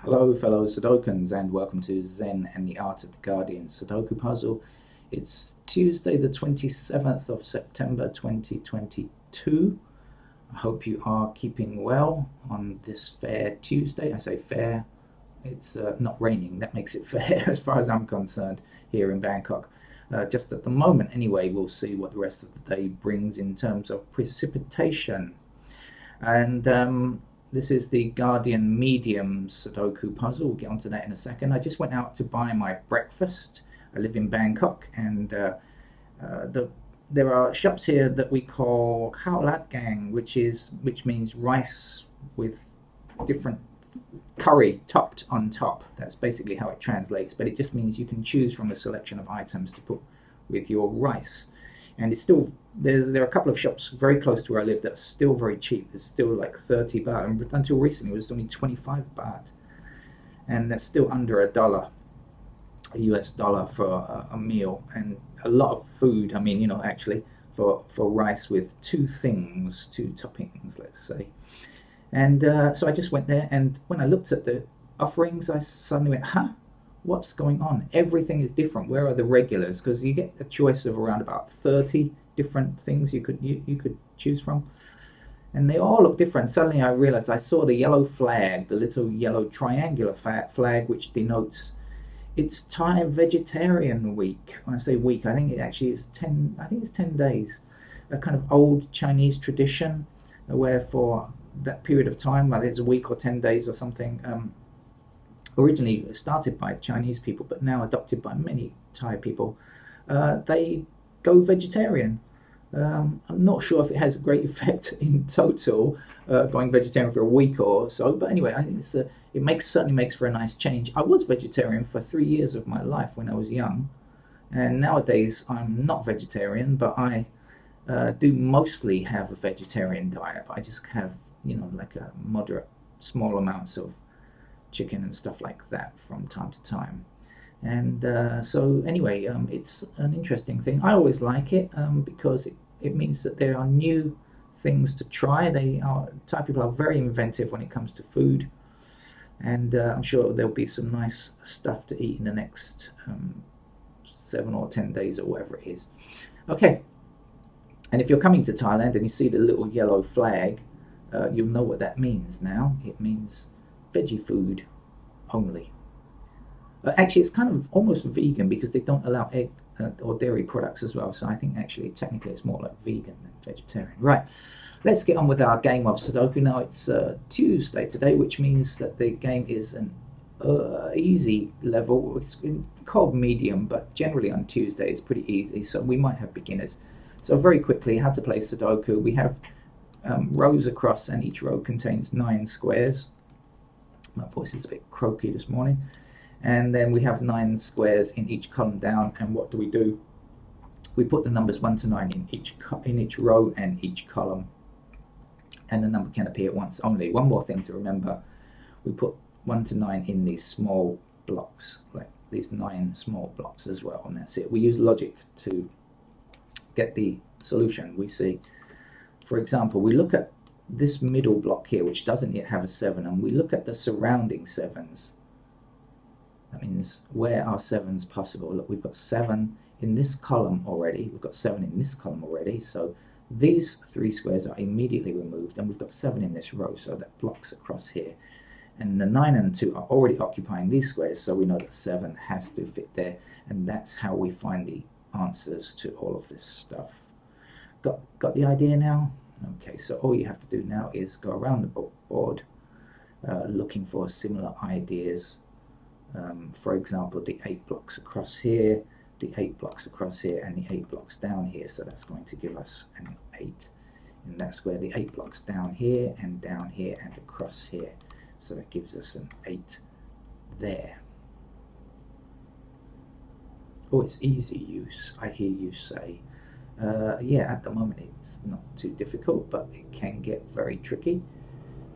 Hello fellow Sudokans and welcome to Zen and the Art of the Guardian Sudoku Puzzle. It's Tuesday the 27th of September 2022. I hope you are keeping well on this fair Tuesday. I say fair, it's not raining, that makes it fair as far as I'm concerned here in Bangkok. Just at the moment anyway, we'll see what the rest of the day brings in terms of precipitation. And this is the Guardian Medium Sudoku puzzle. We'll get onto that in a second. I just went out to buy my breakfast. I live in Bangkok, and there are shops here that we call khao lat gang, which means rice with different curry topped on top. That's basically how it translates, but it just means you can choose from a selection of items to put with your rice. And it's still there are a couple of shops very close to where I live that's still very cheap. It's still like 30 baht, and until recently it was only 25 baht, and that's still under $1, a US dollar for a meal, and a lot of food. I mean, actually for rice with two toppings, let's say. And so I just went there, and when I looked at the offerings, I suddenly went, huh? What's going on? Everything is different. Where are the regulars? Because you get a choice of around about 30 different things you could choose from, and they all look different. Suddenly I realized I saw the yellow flag, the little yellow triangular flag, which denotes it's Thai Vegetarian Week. When I say week, I think it actually is 10. I think it's 10 days. A kind of old Chinese tradition, where for that period of time, whether it's a week or 10 days or something. Originally started by Chinese people, but now adopted by many Thai people. They go vegetarian. I'm not sure if it has a great effect in total, going vegetarian for a week or so, but anyway, I think it certainly makes for a nice change. I was vegetarian for 3 years of my life when I was young, and nowadays I'm not vegetarian, but I do mostly have a vegetarian diet. I just have, like a moderate, small amounts of chicken and stuff like that from time to time. And so anyway, it's an interesting thing. I always like it because it means that there are new things to try. Thai people are very inventive when it comes to food, and I'm sure there'll be some nice stuff to eat in the next 7 or 10 days or whatever it is. Okay, and if you're coming to Thailand and you see the little yellow flag, you'll know what that means now. It means veggie food only. Actually, it's kind of almost vegan because they don't allow egg or dairy products as well. So I think actually, technically, it's more like vegan than vegetarian. Right, let's get on with our game of Sudoku. Now, it's Tuesday today, which means that the game is an easy level. It's called medium, but generally on Tuesday it's pretty easy. So we might have beginners. So very quickly, how to play Sudoku. We have rows across, and each row contains 9 squares. My voice is a bit croaky this morning. And then we have 9 squares in each column down, and what do? We put the numbers 1 to 9 in each row and each column, and the number can appear once only. One more thing to remember: we put 1 to 9 in these small blocks, like these 9 small blocks as well, and that's it. We use logic to get the solution. We see, for example, we look at this middle block here, which doesn't yet have a 7, and we look at the surrounding 7s. That means where are 7s possible? Look, we've got 7 in this column already. We've got 7 in this column already. So these 3 squares are immediately removed, and we've got 7 in this row, so that blocks across here. And the 9 and 2 are already occupying these squares, so we know that 7 has to fit there, and that's how we find the answers to all of this stuff. Got the idea now? Okay, so all you have to do now is go around the board looking for similar ideas. For example, the 8 blocks across here, the 8 blocks across here, and the 8 blocks down here. So that's going to give us an 8 in that square. The 8 blocks down here and across here. So that gives us an 8 there. Oh, it's easy use, I hear you say. Yeah, at the moment it's not too difficult, but it can get very tricky,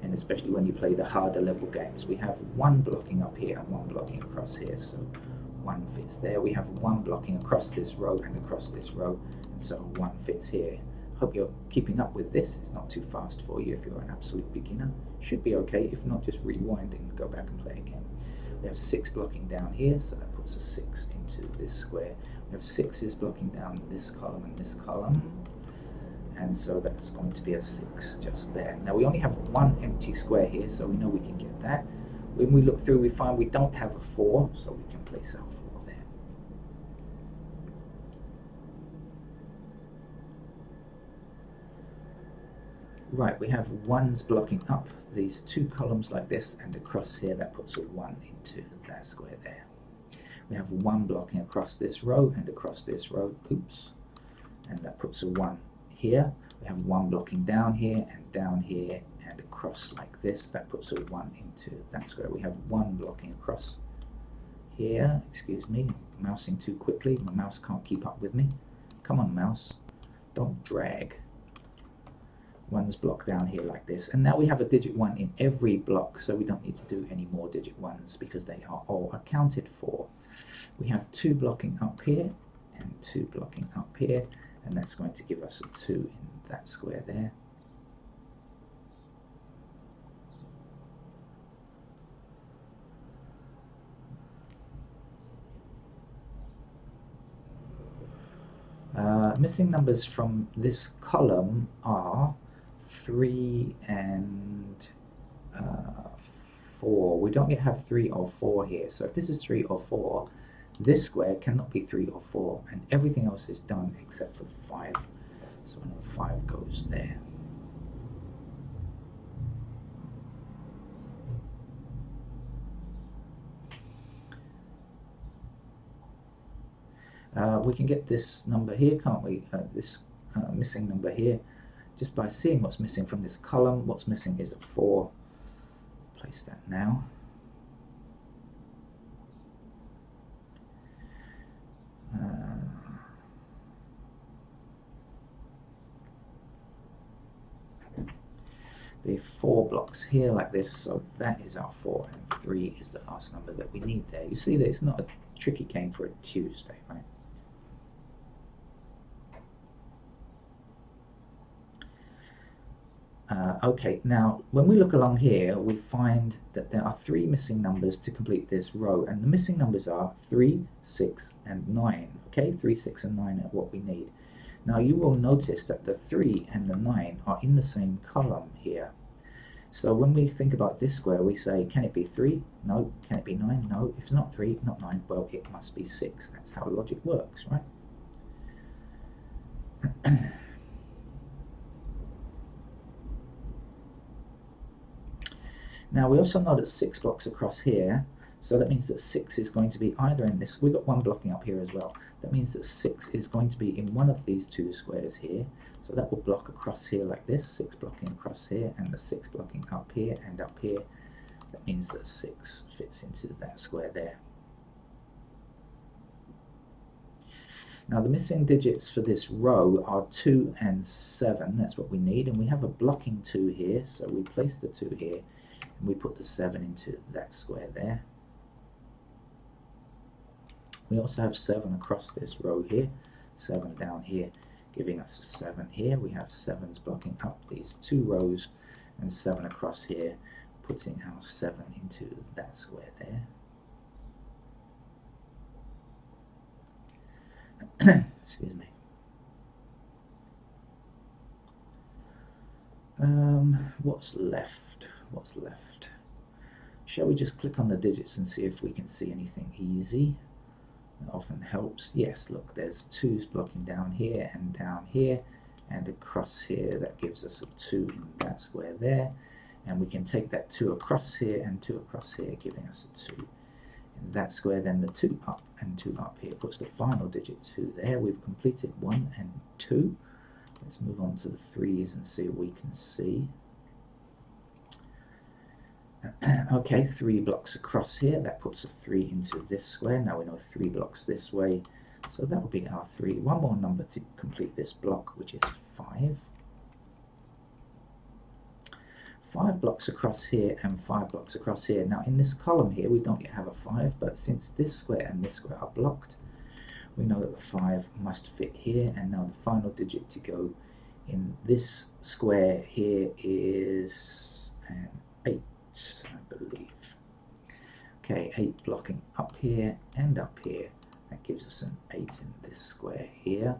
and especially when you play the harder level games. We have 1 blocking up here and 1 blocking across here, so 1 fits there. We have 1 blocking across this row and across this row, and so 1 fits here. Hope you're keeping up with this. It's not too fast for you if you're an absolute beginner. Should be okay. If not, just rewind and go back and play again. We have 6 blocking down here, so that puts a 6 into this square. We have 6's blocking down this column and this column, and so that's going to be a 6 just there. Now we only have one empty square here, so we know we can get that. When we look through, we find we don't have a 4, so we can place our 4 there. Right, we have 1's blocking up these 2 columns like this, and across here that puts a 1 into that square there. We have 1 blocking across this row and across this row, oops, and that puts a 1 here. We have 1 blocking down here and across like this, that puts a 1 into that square. We have 1 blocking across here, excuse me, mousing too quickly, my mouse can't keep up with me. Come on mouse, don't drag. 1's block down here like this, and now we have a digit 1 in every block, so we don't need to do any more digit 1's because they are all accounted for. We have 2 blocking up here and 2 blocking up here, and that's going to give us a 2 in that square there. Missing numbers from this column are 3 and 4. We don't yet have 3 or 4 here, so if this is 3 or 4, this square cannot be 3 or 4, and everything else is done except for the 5. So another 5 goes there. We can get this number here, can't we? This missing number here, just by seeing what's missing from this column. What's missing is a 4. Place that now. The 4 blocks here like this, so that is our 4, and 3 is the last number that we need there. You see that it's not a tricky game for a Tuesday, right? Okay, now when we look along here, we find that there are 3 missing numbers to complete this row, and the missing numbers are 3, 6, and 9. Okay, 3, 6, and 9 are what we need. Now you will notice that the 3 and the 9 are in the same column here. So when we think about this square, we say, can it be 3? No. Can it be 9? No. If it's not 3, not 9, well, it must be 6. That's how logic works, right? Now we also know that 6 blocks across here, so that means that 6 is going to be either in this, we've got 1 blocking up here as well, that means that 6 is going to be in one of these 2 squares here, so that will block across here like this, 6 blocking across here, and the 6 blocking up here and up here. That means that 6 fits into that square there. Now the missing digits for this row are 2 and 7, that's what we need, and we have a blocking 2 here, so we place the 2 here, and we put the 7 into that square there. We also have 7 across this row here, 7 down here, giving us a 7 here. We have 7's blocking up these 2 rows, and 7 across here, putting our 7 into that square there. Excuse me. What's left? What's left? Shall we just click on the digits and see if we can see anything easy? It often helps. Yes, look, there's 2's blocking down here, and across here. That gives us a 2 in that square there, and we can take that 2 across here and 2 across here, giving us a 2 in that square. Then the 2 up and 2 up here puts the final digit 2 there. We've completed 1 and 2. Let's move on to the 3's and see what we can see. Okay, 3 blocks across here, that puts a 3 into this square. Now we know 3 blocks this way, so that will be our 3. One more number to complete this block, which is 5. 5 blocks across here and 5 blocks across here. Now in this column here we don't yet have a 5, but since this square and this square are blocked, we know that the 5 must fit here, and now the final digit to go in this square here is an 8, I believe. Okay, 8 blocking up here and up here. That gives us an 8 in this square here.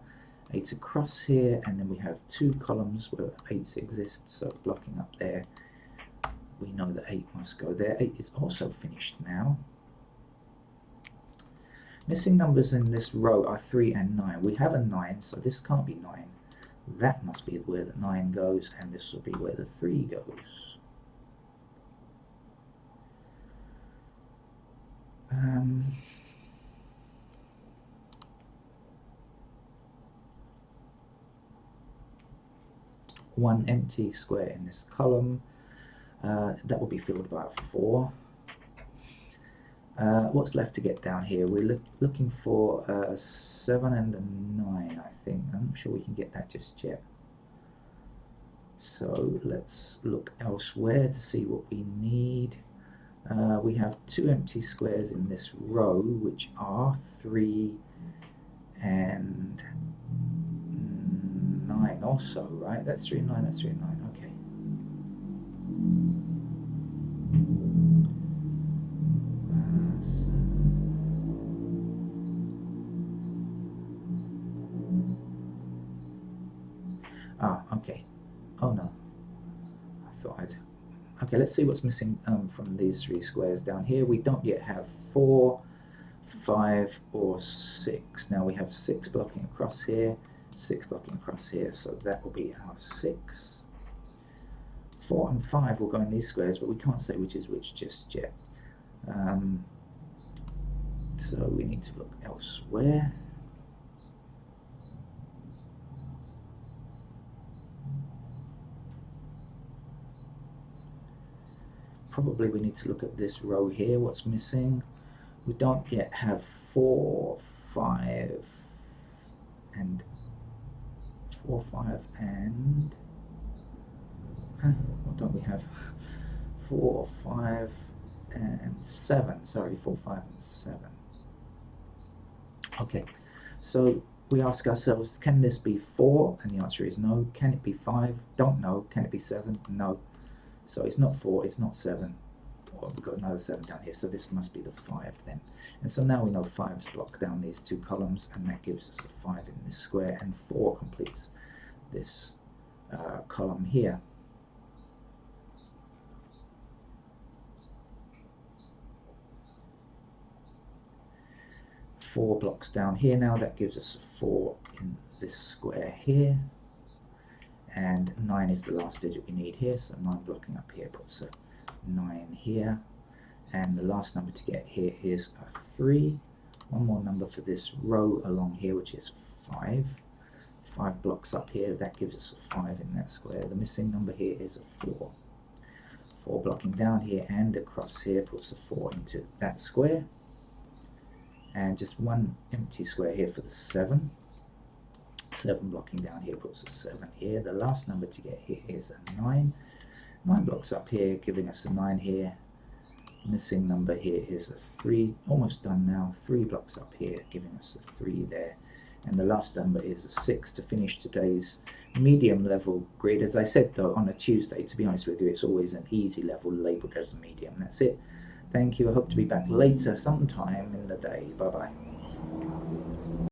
8 across here, and then we have 2 columns where 8s exist, so blocking up there, we know that 8 must go there. 8 is also finished now. Missing numbers in this row are 3 and 9. We have a 9, so this can't be 9. That must be where the 9 goes, and this will be where the 3 goes. One empty square in this column. That will be filled by a 4. What's left to get down here? We're looking for a 7 and a 9, I think. I'm not sure we can get that just yet. So let's look elsewhere to see what we need. We have 2 empty squares in this row, which are 3 and 9 also, right? That's 3 and 9, that's 3 and 9, okay. Okay. Oh no. I thought I'd... Okay, let's see what's missing from these 3 squares down here. We don't yet have 4, 5, or 6. Now we have 6 blocking across here, 6 blocking across here, so that will be our 6. 4 and 5 will go in these squares, but we can't say which is which just yet. So we need to look elsewhere. Probably we need to look at this row here, what's missing. We don't yet have 4, 5, and 4, 5, and what don't we have? 4, 5, and 7. Sorry, 4, 5, and 7. Okay, so we ask ourselves, can this be 4? And the answer is no. Can it be 5? Don't know. Can it be 7? No. So it's not 4, it's not 7. Or we've got another 7 down here, so this must be the 5 then. And so now we know 5's block down these 2 columns, and that gives us a 5 in this square, and 4 completes this column here. Four blocks down here now, that gives us a 4 in this square here. And 9 is the last digit we need here, so 9 blocking up here puts a 9 here. And the last number to get here is a 3. One more number for this row along here, which is 5. 5 blocks up here, that gives us a 5 in that square. The missing number here is a 4. 4 blocking down here and across here puts a 4 into that square. And just one empty square here for the 7. 7 blocking down here puts a 7 here. The last number to get here is a 9. 9 blocks up here, giving us a 9 here. Missing number here is a 3. Almost done now. 3 blocks up here, giving us a 3 there. And the last number is a 6 to finish today's medium level grid. As I said though, on a Tuesday, to be honest with you, it's always an easy level labelled as a medium. That's it. Thank you. I hope to be back later sometime in the day. Bye bye.